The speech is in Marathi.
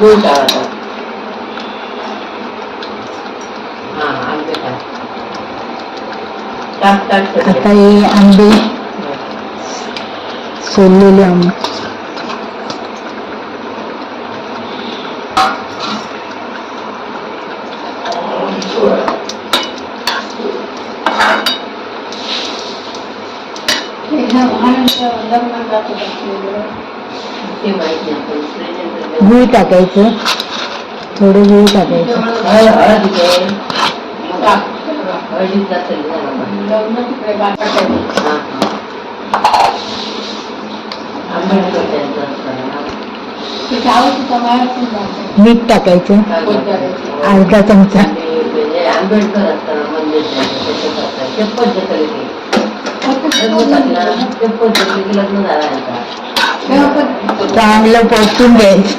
गूळ टाकायचा. हा आंबे टाक. आता हे आंबे सोललेले आंबे गूळ टाकायचं, थोडं गूळ टाकायचं. मीठ टाकायचं अर्धा चमचा. आंबेडकर असताना मंदिर चांगलं परतून घ्यायचं.